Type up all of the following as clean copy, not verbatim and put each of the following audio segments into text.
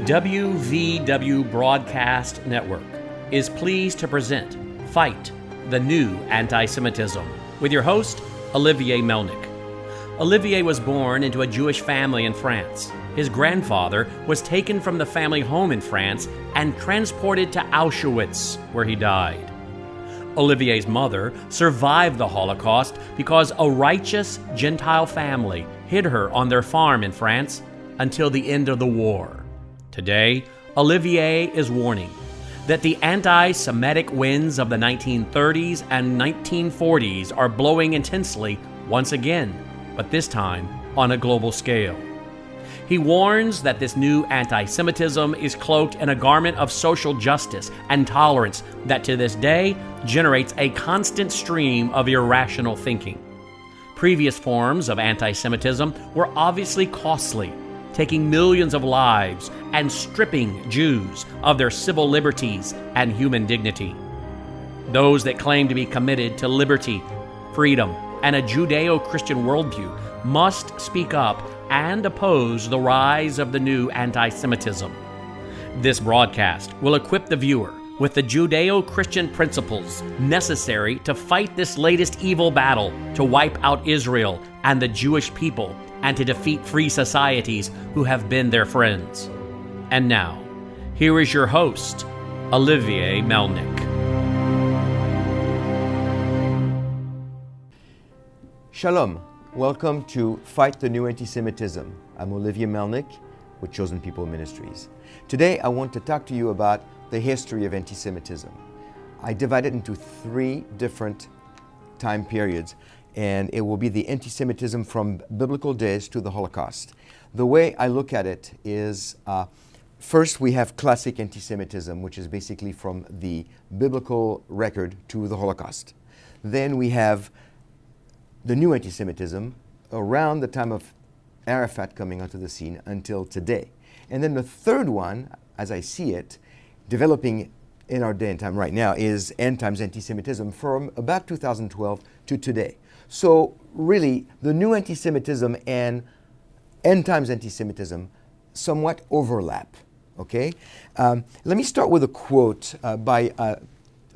WVW Broadcast Network is pleased to present Fight the New Anti-Semitism with your host, Olivier Melnick. Olivier was born into a Jewish family in France. His grandfather was taken from the family home in France and transported to Auschwitz, where he died. Olivier's mother survived the Holocaust because a righteous Gentile family hid her on their farm in France until the end of the war. Today, Olivier is warning that the anti-Semitic winds of the 1930s and 1940s are blowing intensely once again, but this time on a global scale. He warns that this new anti-Semitism is cloaked in a garment of social justice and tolerance that to this day generates a constant stream of irrational thinking. Previous forms of anti-Semitism were obviously costly, taking millions of lives and stripping Jews of their civil liberties and human dignity. Those that claim to be committed to liberty, freedom, and a Judeo-Christian worldview must speak up and oppose the rise of the new anti-Semitism. This broadcast will equip the viewer with the Judeo-Christian principles necessary to fight this latest evil battle to wipe out Israel and the Jewish people and to defeat free societies who have been their friends. And now, here is your host, Olivier Melnick. Shalom. Welcome to Fight the New Anti-Semitism. I'm Olivier Melnick with Chosen People Ministries. Today I want to talk to you about the history of anti-Semitism. I divide it into three different time periods, and it will be the anti-Semitism from biblical days to the Holocaust. The way I look at it is, first we have classic anti-Semitism, which is basically from the biblical record to the Holocaust. Then we have the new anti-Semitism around the time of Arafat coming onto the scene until today. And then the third one, as I see it, developing in our day and time right now, is end times anti-Semitism from about 2012 to today. So really, the new anti-Semitism and end times anti-Semitism somewhat overlap, okay? Let me start with a quote by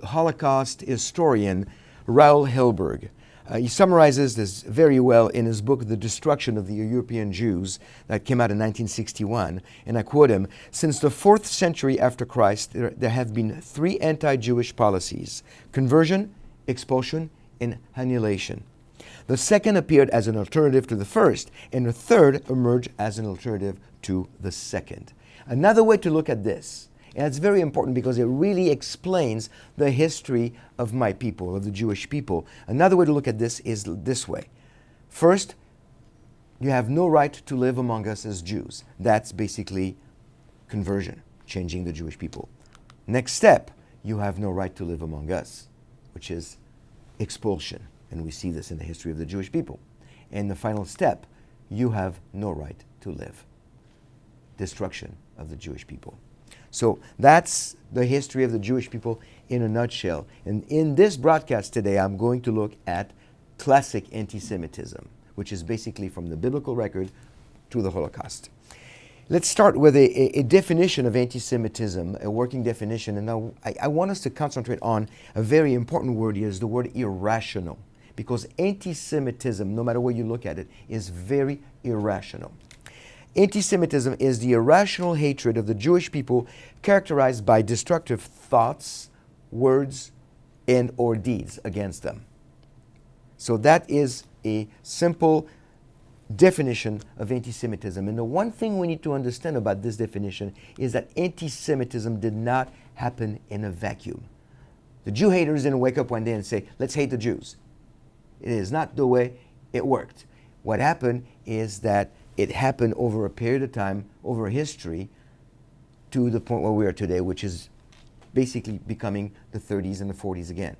Holocaust historian Raoul Hilberg. He summarizes this very well in his book, The Destruction of the European Jews, that came out in 1961. And I quote him, "Since the 4th century after Christ, there have been three anti-Jewish policies: conversion, expulsion, and annihilation. The second appeared as an alternative to the first, and the third emerged as an alternative to the second." Another way to look at this, and it's very important because it really explains the history of my people, of the Jewish people. Another way to look at this is this way. First, you have no right to live among us as Jews. That's basically conversion, changing the Jewish people. Next step, you have no right to live among us, which is expulsion. And we see this in the history of the Jewish people. And the final step, you have no right to live. Destruction of the Jewish people. So that's the history of the Jewish people in a nutshell. And in this broadcast today, I'm going to look at classic anti-Semitism, which is basically from the biblical record to the Holocaust. Let's start with a definition of anti-Semitism, a working definition. And now I want us to concentrate on a very important word here, is the word irrational. Because anti-Semitism, no matter where you look at it, is very irrational. Anti-Semitism is the irrational hatred of the Jewish people characterized by destructive thoughts, words, and or deeds against them. So that is a simple definition of anti-Semitism. And the one thing we need to understand about this definition is that anti-Semitism did not happen in a vacuum. The Jew haters didn't wake up one day and say, let's hate the Jews. It is not the way it worked. What happened is that it happened over a period of time, over history, to the point where we are today, which is basically becoming the 30s and the 40s again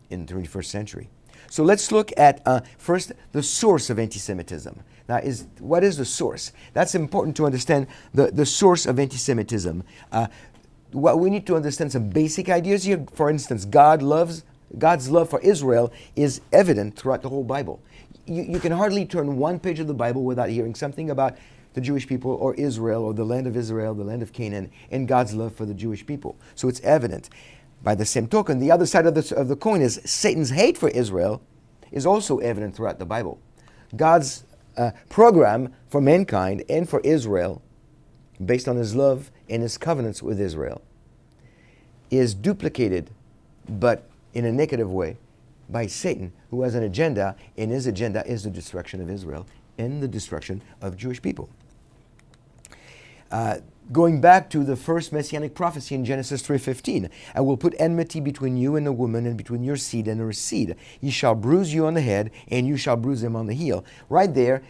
in the 21st century. So let's look at first the source of anti-Semitism. Now, what is the source? That's important to understand the source of anti-Semitism. What we need to understand some basic ideas here. For instance, God's love for Israel is evident throughout the whole Bible. You can hardly turn one page of the Bible without hearing something about the Jewish people, or Israel, or the land of Israel, the land of Canaan, and God's love for the Jewish people. So it's evident. By the same token, the other side of the coin is Satan's hate for Israel is also evident throughout the Bible. God's program for mankind and for Israel, based on his love and his covenants with Israel, is duplicated, but in a negative way, by Satan, who has an agenda, and his agenda is the destruction of Israel and the destruction of Jewish people. Going back to the first messianic prophecy in Genesis 3:15, I will put enmity between you and the woman, and between your seed and her seed. He shall bruise you on the head, and you shall bruise him on the heel. Right there,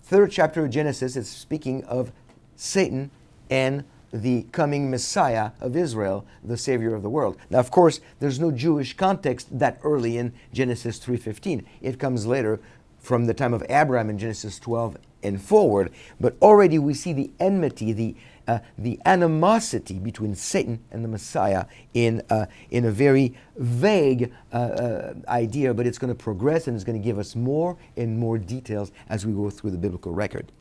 third chapter of Genesis is speaking of Satan and the coming Messiah of Israel, the Savior of the world. Now, of course, there's no Jewish context that early in Genesis 3:15. It comes later from the time of Abraham in Genesis 12 and forward. But already we see the enmity, the animosity between Satan and the Messiah in a very vague idea, but it's going to progress and it's going to give us more and more details as we go through the biblical record.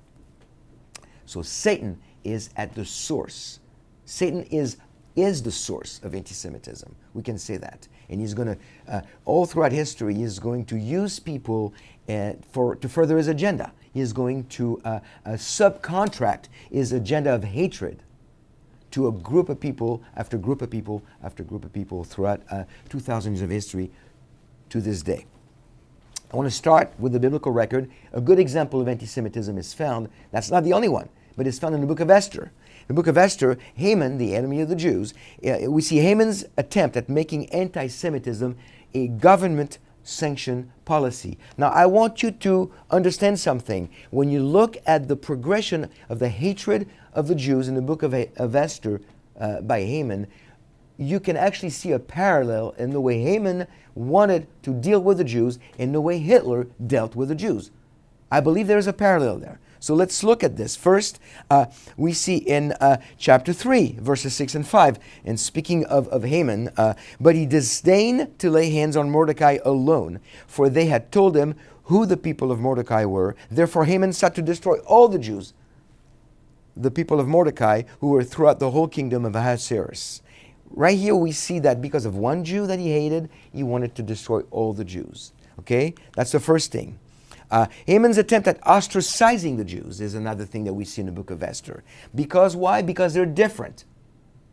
So Satan is at the source. Satan is the source of anti-Semitism. We can say that. And he's going to, all throughout history, he's going to use people to further his agenda. He is going to subcontract his agenda of hatred to a group of people after group of people after group of people throughout 2,000 years of history to this day. I want to start with the biblical record. A good example of anti-Semitism is found, that's not the only one, but it's found in the book of Esther. In the book of Esther, Haman, the enemy of the Jews, we see Haman's attempt at making anti-Semitism a government-sanctioned policy. Now, I want you to understand something. When you look at the progression of the hatred of the Jews in the book of Esther by Haman, you can actually see a parallel in the way Haman wanted to deal with the Jews and the way Hitler dealt with the Jews. I believe there is a parallel there. So let's look at this. First, we see in chapter 3, verses 6 and 5, and speaking of Haman, but he disdained to lay hands on Mordecai alone, for they had told him who the people of Mordecai were. Therefore Haman sought to destroy all the Jews, the people of Mordecai, who were throughout the whole kingdom of Ahasuerus. Right here we see that because of one Jew that he hated, he wanted to destroy all the Jews. Okay? That's the first thing. Haman's attempt at ostracizing the Jews is another thing that we see in the book of Esther. Because why? Because they're different.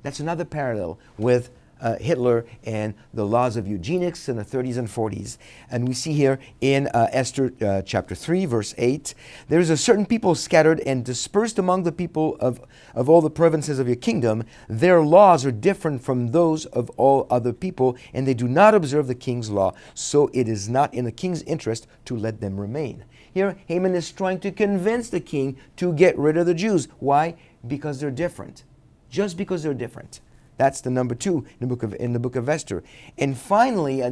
That's another parallel with Hitler and the laws of eugenics in the 30s and 40s. And we see here in Esther chapter 3, verse 8, there is a certain people scattered and dispersed among the people of all the provinces of your kingdom. Their laws are different from those of all other people, and they do not observe the king's law. So it is not in the king's interest to let them remain. Here, Haman is trying to convince the king to get rid of the Jews. Why? Because they're different. Just because they're different. That's the number two in the book of Esther. And finally,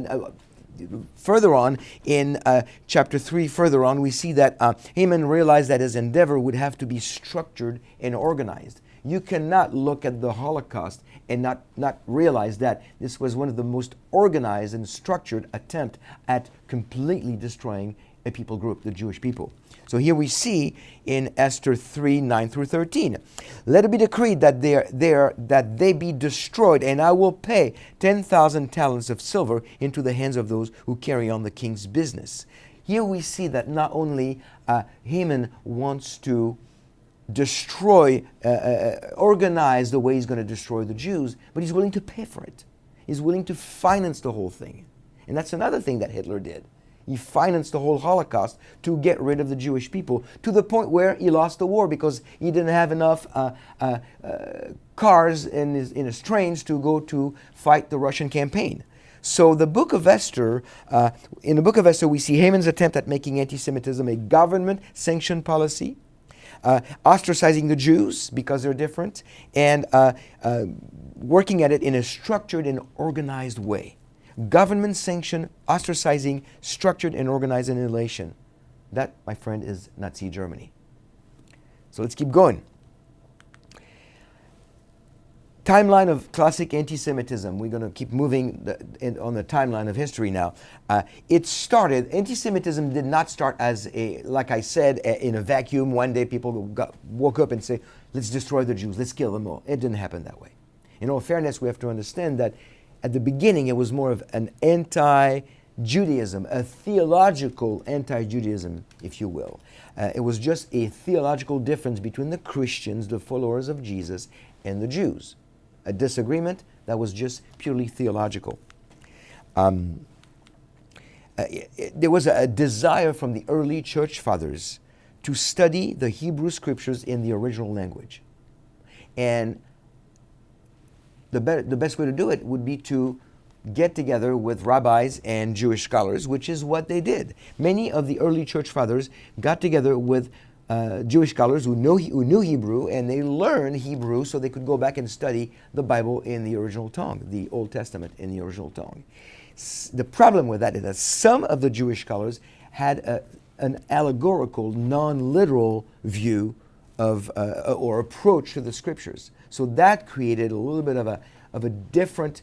further on in chapter 3, further on, we see that Haman realized that his endeavor would have to be structured and organized. You cannot look at the Holocaust and not realize that this was one of the most organized and structured attempt at completely destroying a people group, the Jewish people. So here we see in Esther 3, 9 through 13. Let it be decreed that they be destroyed, and I will pay 10,000 talents of silver into the hands of those who carry on the king's business. Here we see that not only Haman wants to destroy, organize the way he's going to destroy the Jews, but he's willing to pay for it. He's willing to finance the whole thing. And that's another thing that Hitler did. He financed the whole Holocaust to get rid of the Jewish people, to the point where he lost the war because he didn't have enough cars in his trains to go to fight the Russian campaign. So the book of Esther, in the book of Esther, we see Haman's attempt at making anti-Semitism a government-sanctioned policy, ostracizing the Jews because they're different, and working at it in a structured and organized way. Government sanctioned, ostracizing, structured and organized annihilation. That, my friend, is Nazi Germany. So let's keep going. timeline of classic anti-Semitism. We're going to keep moving on the timeline of history now. Anti-Semitism did not start as like I said, in a vacuum. One day people woke up and say, let's destroy the Jews, let's kill them all. It didn't happen that way. In all fairness, we have to understand that at the beginning it was more of an anti-Judaism, a theological anti-Judaism, if you will. It was just a theological difference between the Christians, the followers of Jesus, and the Jews. A disagreement that was just purely theological. There was a desire from the early church fathers to study the Hebrew scriptures in the original language. And the best way to do it would be to get together with rabbis and Jewish scholars, which is what they did. Many of the early church fathers got together with Jewish scholars who knew Hebrew, and they learned Hebrew so they could go back and study the Bible in the original tongue, the Old Testament in the original tongue. The problem with that is that some of the Jewish scholars had an allegorical, non-literal view of or approach to the scriptures. So that created a little bit of a different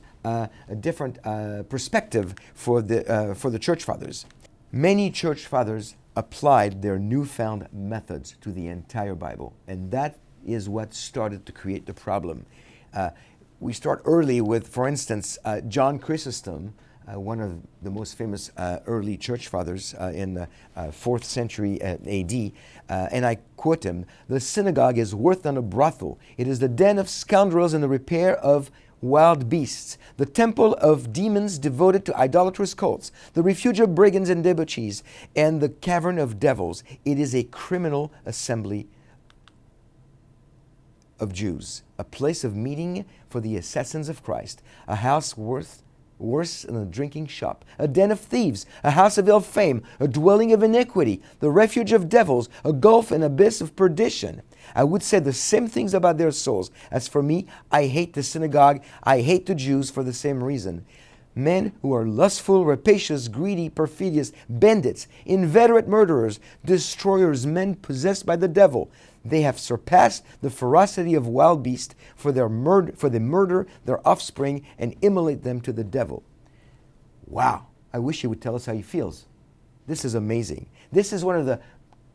perspective for the church fathers. Many church fathers applied their newfound methods to the entire Bible, and that is what started to create the problem. We start early with, for instance, John Chrysostom, one of the most famous early church fathers in the 4th century AD, and I quote him, "The synagogue is worse than a brothel. It is the den of scoundrels and the repair of wild beasts, the temple of demons devoted to idolatrous cults, the refuge of brigands and debauchees, and the cavern of devils. It is a criminal assembly of Jews, a place of meeting for the assassins of Christ, a house worse than a drinking shop, a den of thieves, a house of ill fame, a dwelling of iniquity, the refuge of devils, a gulf and abyss of perdition." I would say the same things about their souls. As for me, I hate the synagogue. I hate the Jews for the same reason. Men who are lustful, rapacious, greedy, perfidious, bandits, inveterate murderers, destroyers, men possessed by the devil. They have surpassed the ferocity of wild beasts, for they murder their offspring and immolate them to the devil. Wow, I wish he would tell us how he feels. This is amazing. This is one of the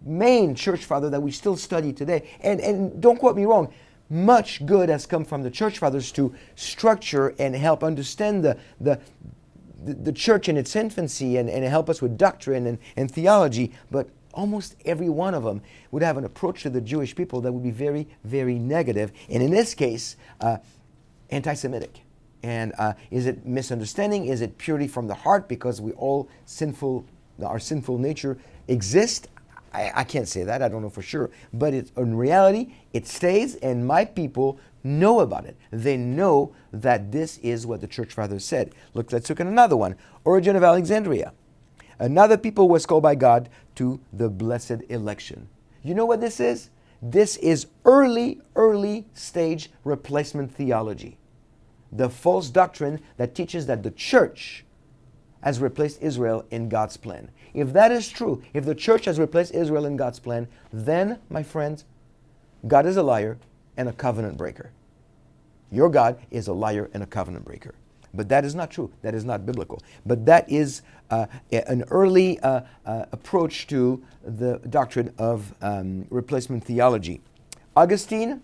main church father that we still study today. And don't quote me wrong, much good has come from the church fathers to structure and help understand the church in its infancy and help us with doctrine and theology. But almost every one of them would have an approach to the Jewish people that would be very, very negative. And in this case, anti-Semitic. And is it misunderstanding? Is it purely from the heart because we all our sinful nature exists? I can't say that, I don't know for sure, but in reality, it stays, and my people know about it. They know that this is what the church fathers said. Let's look at another one. Origen of Alexandria. Another people was called by God to the blessed election. You know what this is? This is early stage replacement theology. The false doctrine that teaches that the church has replaced Israel in God's plan. If that is true, if the church has replaced Israel in God's plan, then, my friends, God is a liar and a covenant breaker. Your God is a liar and a covenant breaker. But that is not true. That is not biblical. But that is an early approach to the doctrine of replacement theology. Augustine,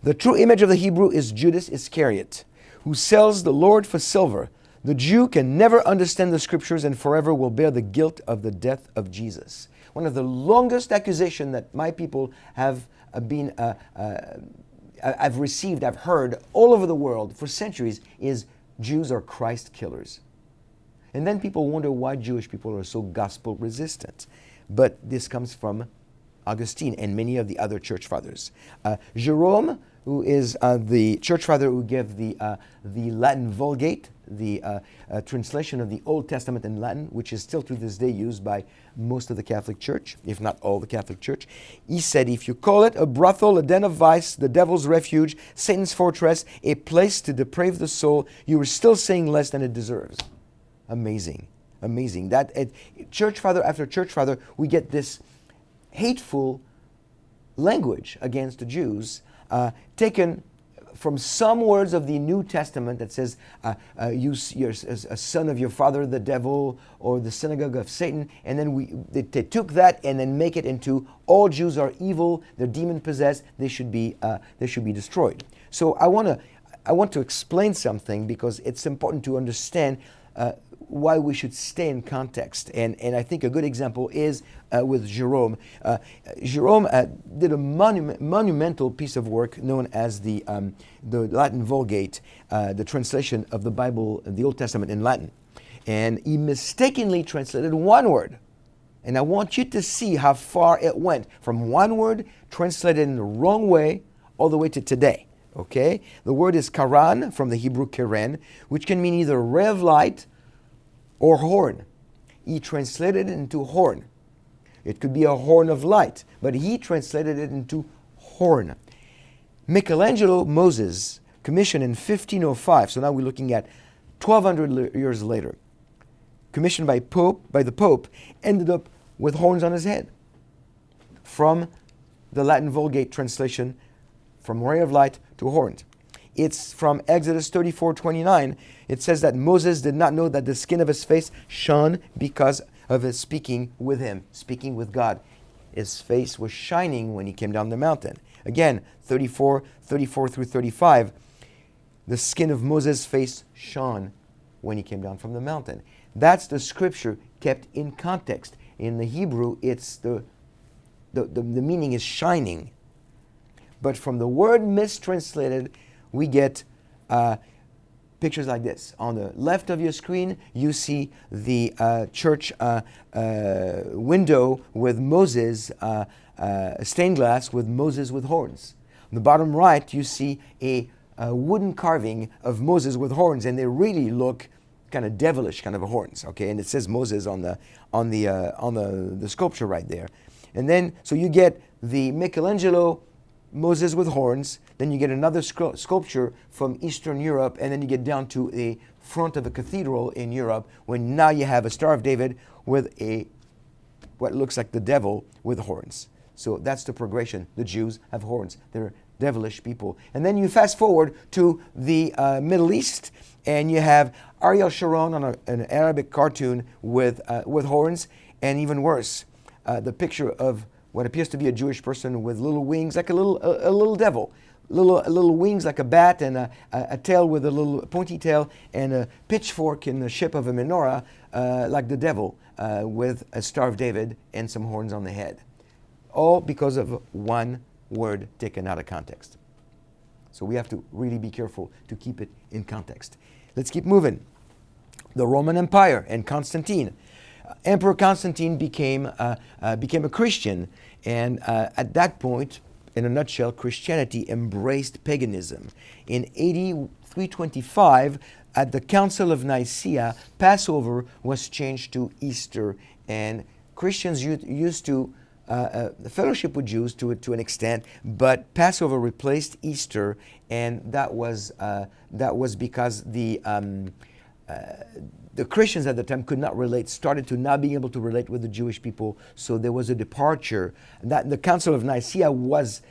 the true image of the Hebrew is Judas Iscariot, who sells the Lord for silver. The Jew can never understand the scriptures and forever will bear the guilt of the death of Jesus. One of the longest accusations that my people have received, I've heard all over the world for centuries is Jews are Christ killers. And then people wonder why Jewish people are so gospel resistant. But this comes from Augustine and many of the other church fathers. Jerome, who is the church father who gave the Latin Vulgate, the translation of the Old Testament in Latin, which is still to this day used by most of the Catholic Church, if not all the Catholic Church. He said, if you call it a brothel, a den of vice, the devil's refuge, Satan's fortress, a place to deprave the soul, you are still saying less than it deserves. Amazing. Amazing. That church father after church father, we get this hateful language against the Jews, taken from some words of the New Testament that says, you're a son of your father, the devil, or the synagogue of Satan. And then they took that and then make it into all Jews are evil, they're demon possessed, they should be destroyed. So I want to explain something because it's important to understand why we should stay in context. And I think a good example is with Jerome. Jerome did a monumental piece of work known as the Latin Vulgate, the translation of the Bible, the Old Testament in Latin. And he mistakenly translated one word. And I want you to see how far it went from one word translated in the wrong way all the way to today. Okay? The word is karan, from the Hebrew keren, which can mean either ray of light or horn. He translated it into horn. It could be a horn of light, but he translated it into horn. Michelangelo Moses, commissioned in 1505, so now we're looking at 1200 years later, commissioned by the Pope, ended up with horns on his head. From the Latin Vulgate translation, from ray of light to horns. It's from Exodus 34:29. It says that Moses did not know that the skin of his face shone because of his speaking with him, speaking with God. His face was shining when he came down the mountain. Again, 34 through 35. The skin of Moses' face shone when he came down from the mountain. That's the scripture kept in context. In the Hebrew, it's the meaning is shining. But from the word mistranslated, we get pictures like this. On the left of your screen, you see the church window with Moses, stained glass with Moses with horns. On the bottom right, you see a wooden carving of Moses with horns, and they really look kind of devilish, kind of horns. Okay, and it says Moses on the sculpture right there. And then, so you get the Michelangelo Moses with horns, then you get another sculpture from Eastern Europe, and then you get down to a front of a cathedral in Europe, when now you have a Star of David with what looks like the devil with horns. So that's the progression. The Jews have horns. They're devilish people. And then you fast forward to the Middle East, and you have Ariel Sharon on an Arabic cartoon with horns, and even worse, the picture of what appears to be a Jewish person with little wings, like a little devil, little wings like a bat, and a tail with a little pointy tail, and a pitchfork in the shape of a menorah, like the devil, with a Star of David and some horns on the head. All because of one word taken out of context. So we have to really be careful to keep it in context. Let's keep moving. The Roman Empire and Constantine. Emperor Constantine became a Christian, and at that point, in a nutshell, Christianity embraced paganism. In AD 325, at the Council of Nicaea, Passover was changed to Easter, and Christians used to fellowship with Jews to an extent, but Passover replaced Easter, and that was because the Christians at the time could not relate, started to not being able to relate with the Jewish people, so there was a departure. That the Council of Nicaea was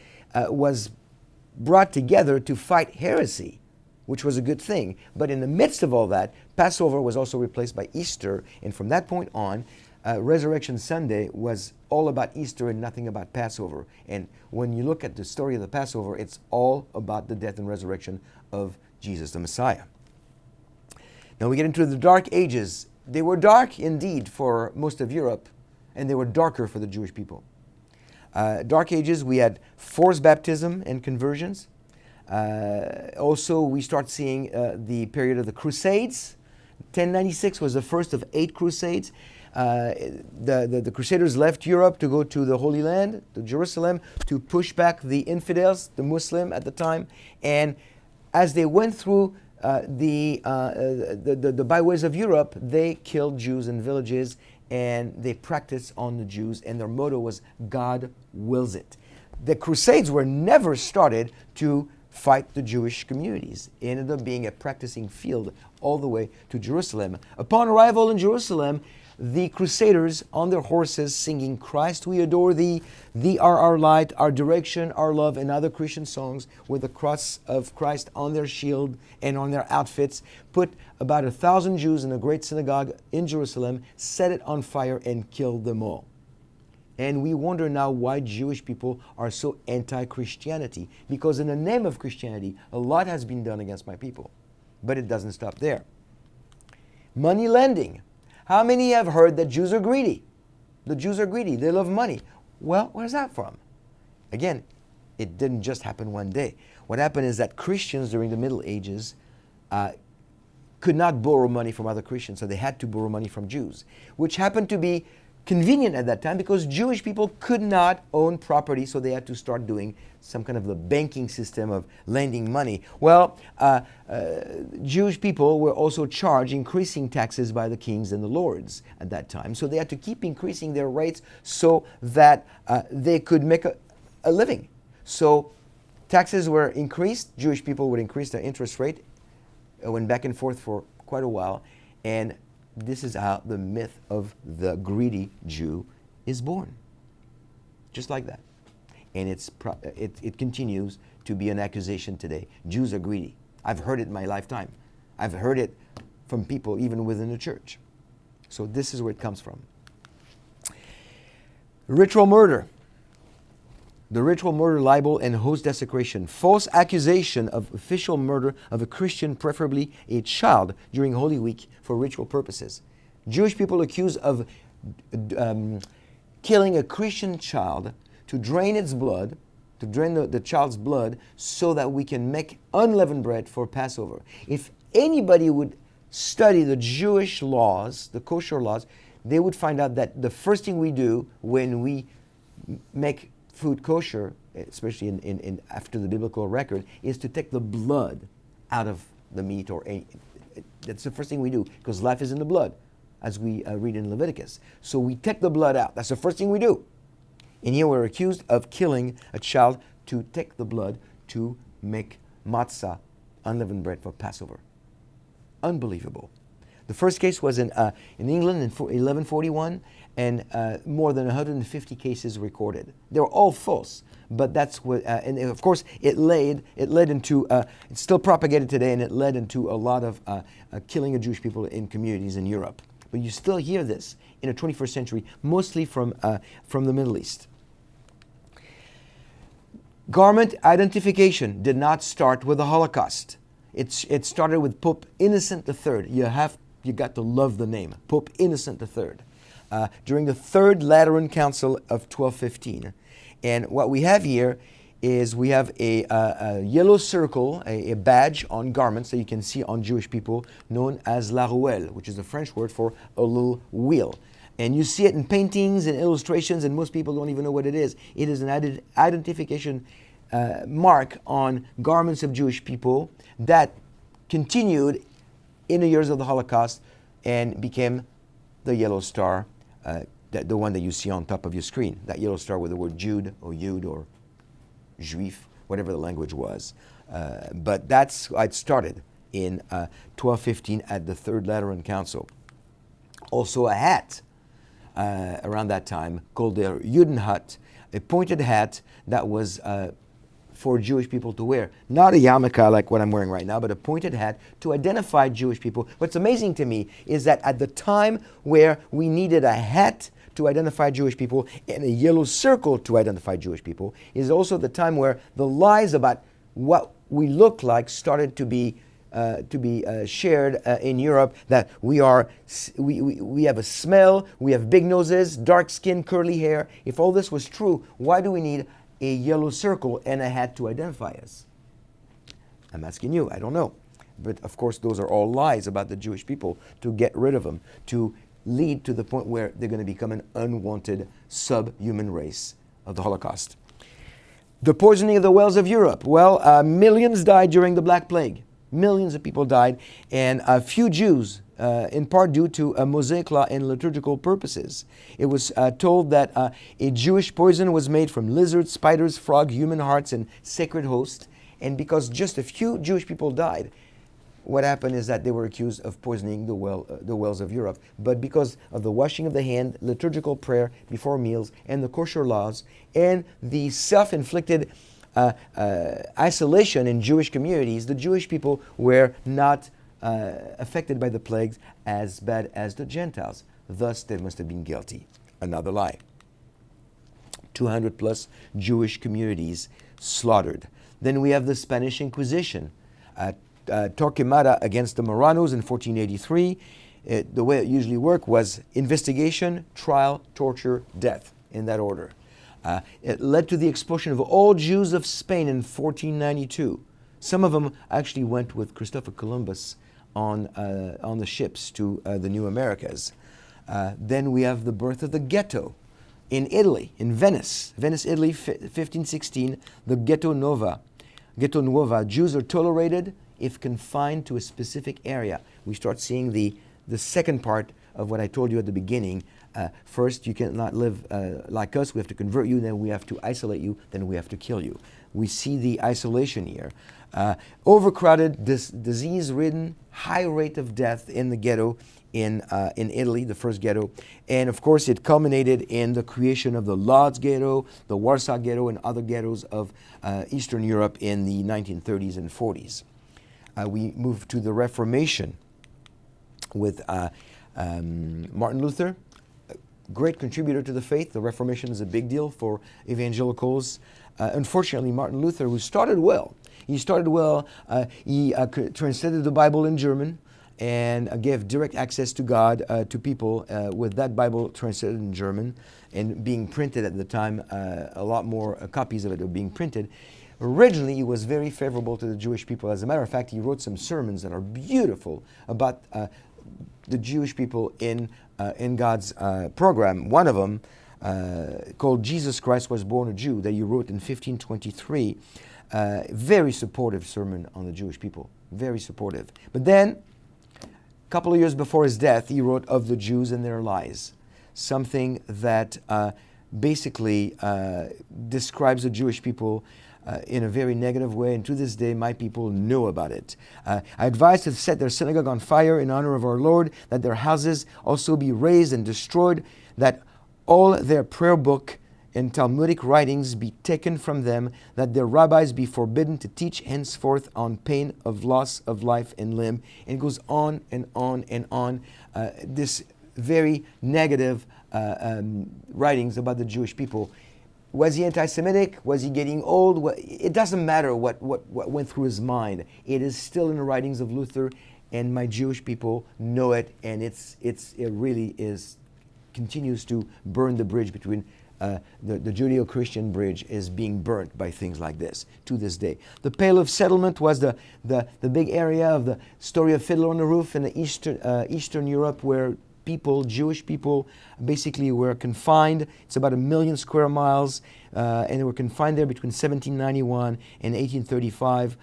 brought together to fight heresy, which was a good thing. But in the midst of all that, Passover was also replaced by Easter, and from that point on, Resurrection Sunday was all about Easter and nothing about Passover. And when you look at the story of the Passover, it's all about the death and resurrection of Jesus the Messiah. Now we get into the Dark Ages. They were dark indeed for most of Europe, and they were darker for the Jewish people. Dark Ages, we had forced baptism and conversions. Also, we start seeing the period of the Crusades. 1096 was the first of 8 Crusades. The Crusaders left Europe to go to the Holy Land, to Jerusalem, to push back the infidels, the Muslim at the time. And as they went through the byways of Europe, they killed Jews in villages, and they practiced on the Jews, and their motto was, God wills it. The Crusades were never started to fight the Jewish communities. It ended up being a practicing field all the way to Jerusalem. Upon arrival in Jerusalem, the Crusaders on their horses singing, "Christ we adore thee, thee are our light, our direction, our love," and other Christian songs with the cross of Christ on their shield and on their outfits, put about 1,000 Jews in a great synagogue in Jerusalem, set it on fire and killed them all. And we wonder now why Jewish people are so anti-Christianity, because in the name of Christianity, a lot has been done against my people. But it doesn't stop there. Money lending. How many have heard that Jews are greedy? The Jews are greedy. They love money. Well, where's that from? Again, it didn't just happen one day. What happened is that Christians during the Middle Ages could not borrow money from other Christians, so they had to borrow money from Jews, which happened to be convenient at that time because Jewish people could not own property, so they had to start doing some kind of the banking system of lending money. Well, Jewish people were also charged increasing taxes by the kings and the lords at that time, so they had to keep increasing their rates so that they could make a living. So taxes were increased, Jewish people would increase their interest rate. It went back and forth for quite a while, and this is how the myth of the greedy Jew is born. Just like that. And it continues to be an accusation today. Jews are greedy. I've heard it in my lifetime. I've heard it from people even within the church. So this is where it comes from. Ritual murder. The ritual murder, libel, and host desecration. False accusation of official murder of a Christian, preferably a child, during Holy Week for ritual purposes. Jewish people accused of killing a Christian child to drain its blood, to drain the child's blood, so that we can make unleavened bread for Passover. If anybody would study the Jewish laws, the kosher laws, they would find out that the first thing we do when we make food kosher, especially in after the biblical record, is to take the blood out of the meat that's the first thing we do, because life is in the blood, as we read in Leviticus. So we take the blood out. That's the first thing we do. And here we're accused of killing a child to take the blood to make matzah, unleavened bread, for Passover. Unbelievable. The first case was in England in 1141, and more than 150 cases recorded. They were all false, but that's what, and of course it led into, it's still propagated today, and it led into a lot of killing of Jewish people in communities in Europe. But you still hear this in the 21st century, mostly from the Middle East. Garment identification did not start with the Holocaust. It started with Pope Innocent III. You got to love the name, Pope Innocent III, during the Third Lateran Council of 1215. And what we have here is we have a yellow circle, a badge on garments that you can see on Jewish people, known as la rouelle, which is a French word for a little wheel. And you see it in paintings and illustrations, and most people don't even know what it is. It is an identification mark on garments of Jewish people that continued in the years of the Holocaust and became the yellow star, the one that you see on top of your screen, that yellow star with the word Jude or Yud or Juif, whatever the language was. But that's how it started in 1215 at the Third Lateran Council. Also a hat around that time called the Judenhut, a pointed hat that was for Jewish people to wear. Not a yarmulke like what I'm wearing right now, but a pointed hat to identify Jewish people. What's amazing to me is that at the time where we needed a hat to identify Jewish people and a yellow circle to identify Jewish people is also the time where the lies about what we look like started to be shared in Europe, that we have a smell, we have big noses, dark skin, curly hair. If all this was true, why do we need a yellow circle and a hat to identify us? I'm asking you, I don't know. But of course, those are all lies about the Jewish people to get rid of them, to lead to the point where they're going to become an unwanted subhuman race of the Holocaust. The poisoning of the wells of Europe. Well, millions died during the Black Plague. Millions of people died, and a few Jews, in part due to a Mosaic law and liturgical purposes. It was told that a Jewish poison was made from lizards, spiders, frog, human hearts, and sacred host. And because just a few Jewish people died, what happened is that they were accused of poisoning the wells of Europe. But because of the washing of the hand, liturgical prayer before meals, and the kosher laws, and the self-inflicted isolation in Jewish communities, the Jewish people were not affected by the plagues as bad as the Gentiles. Thus, they must have been guilty. Another lie. 200 plus Jewish communities slaughtered. Then we have the Spanish Inquisition. Torquemada against the Moranos in 1483. The way it usually worked was investigation, trial, torture, death, in that order. It led to the expulsion of all Jews of Spain in 1492. Some of them actually went with Christopher Columbus on the ships to the New Americas. Then we have the birth of the ghetto in Italy, in Venice, Italy, 1516, the Ghetto Nuova. Jews are tolerated if confined to a specific area. We start seeing the second part of what I told you at the beginning. First, you cannot live like us. We have to convert you, then we have to isolate you, then we have to kill you. We see the isolation here. Overcrowded, disease-ridden, high rate of death in the ghetto in Italy, the first ghetto. And of course, it culminated in the creation of the Lodz ghetto, the Warsaw ghetto, and other ghettos of Eastern Europe in the 1930s and 40s. We move to the Reformation with Martin Luther, a great contributor to the faith. The Reformation is a big deal for evangelicals. Unfortunately, Martin Luther, who started well, he translated the Bible in German and gave direct access to God to people with that Bible translated in German and being printed at the time. A lot more copies of it were being printed. Originally, he was very favorable to the Jewish people. As a matter of fact, he wrote some sermons that are beautiful about the Jewish people in God's program. One of them, called Jesus Christ Was Born a Jew, that he wrote in 1523. Very supportive sermon on the Jewish people. Very supportive. But then, a couple of years before his death, he wrote Of the Jews and Their Lies. Something that basically describes the Jewish people in a very negative way, and to this day my people know about it. I advise to set their synagogue on fire in honor of our Lord, that their houses also be razed and destroyed, that all their prayer book and Talmudic writings be taken from them, that their rabbis be forbidden to teach henceforth on pain of loss of life and limb. And it goes on and on and on. This very negative writings about the Jewish people. Was he anti-Semitic? Was he getting old? It doesn't matter what went through his mind. It is still in the writings of Luther, and my Jewish people know it, and it really continues to burn the bridge between the Judeo-Christian bridge is being burnt by things like this to this day. The Pale of Settlement was the big area of the story of Fiddler on the Roof in the Eastern Europe, where Jewish people basically were confined. It's about 1 million square miles, and they were confined there between 1791 and 1835,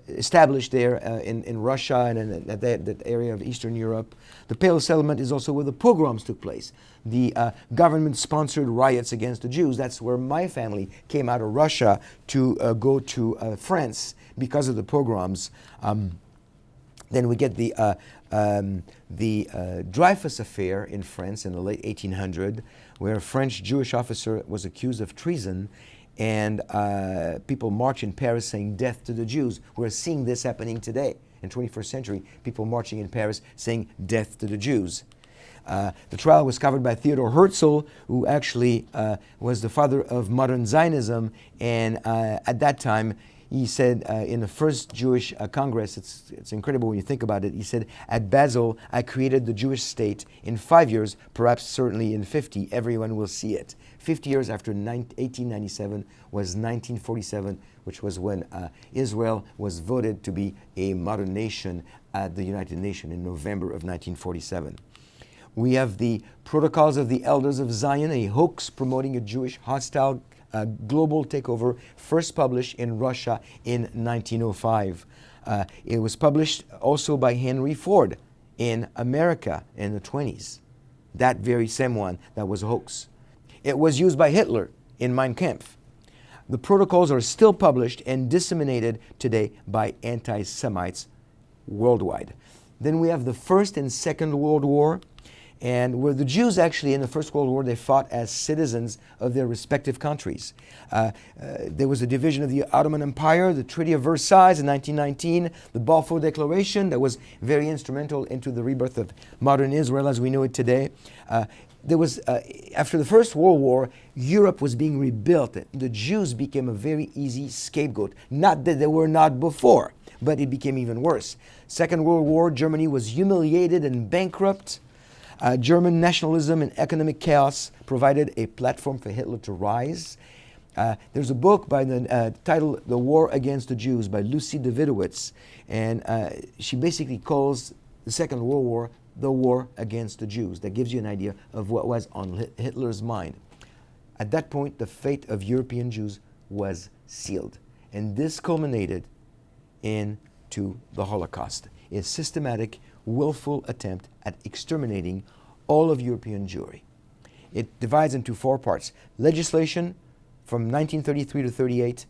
established there in Russia and in that area of Eastern Europe. The Pale Settlement is also where the pogroms took place. The government-sponsored riots against the Jews. That's where my family came out of Russia to go to France because of the pogroms. Then we get the Dreyfus affair in France in the late 1800s, where a French Jewish officer was accused of treason, and people march in Paris saying death to the Jews. We're seeing this happening today in the 21st century, people marching in Paris saying death to the Jews. The trial was covered by Theodor Herzl, who actually was the father of modern Zionism, and at that time he said in the first Jewish Congress, it's incredible when you think about it, he said, "At Basel, I created the Jewish state. In 5 years, perhaps certainly in 50, everyone will see it." 50 years after 1897 was 1947, which was when Israel was voted to be a modern nation at the United Nations in November of 1947. We have the Protocols of the Elders of Zion, a hoax promoting a Jewish hostile global takeover, first published in Russia in 1905. It was published also by Henry Ford in America in the 20s. That very same one that was a hoax. It was used by Hitler in Mein Kampf. The protocols are still published and disseminated today by anti-Semites worldwide. Then we have the First and Second World War, and where the Jews actually in the First World War, they fought as citizens of their respective countries. There was a division of the Ottoman Empire, the Treaty of Versailles in 1919, the Balfour Declaration that was very instrumental into the rebirth of modern Israel as we know it today. After the First World War, Europe was being rebuilt. The Jews became a very easy scapegoat. Not that they were not before, but it became even worse. Second World War, Germany was humiliated and bankrupt. German nationalism and economic chaos provided a platform for Hitler to rise. There's a book by the title The War Against the Jews by Lucy Davidowitz, and she basically calls the Second World War the war against the Jews. That gives you an idea of what was on Hitler's mind. At that point, the fate of European Jews was sealed, and this culminated into the Holocaust, a systematic, willful attempt at exterminating all of European Jewry. It divides into four parts. Legislation from 1933 to 38,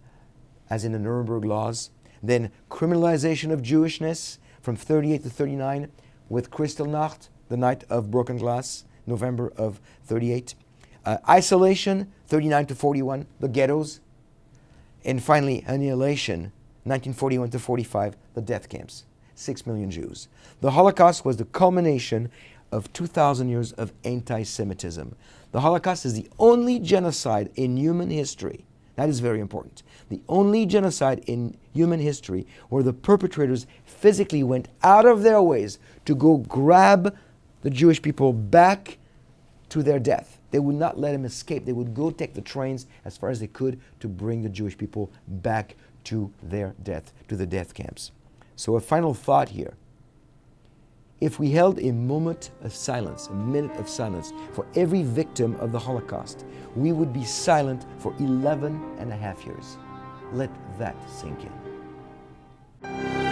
as in the Nuremberg laws. Then criminalization of Jewishness from 38 to 39 with Kristallnacht, the night of broken glass, November of 38. Isolation, 39 to 41, the ghettos. And finally, annihilation, 1941 to 45, the death camps. 6 million Jews. The Holocaust was the culmination of 2,000 years of anti-Semitism. The Holocaust is the only genocide in human history. That is very important. The only genocide in human history where the perpetrators physically went out of their ways to go grab the Jewish people back to their death. They would not let them escape. They would go take the trains as far as they could to bring the Jewish people back to their death, to the death camps. So a final thought here. If we held a moment of silence, a minute of silence for every victim of the Holocaust, we would be silent for 11 and a half years. Let that sink in.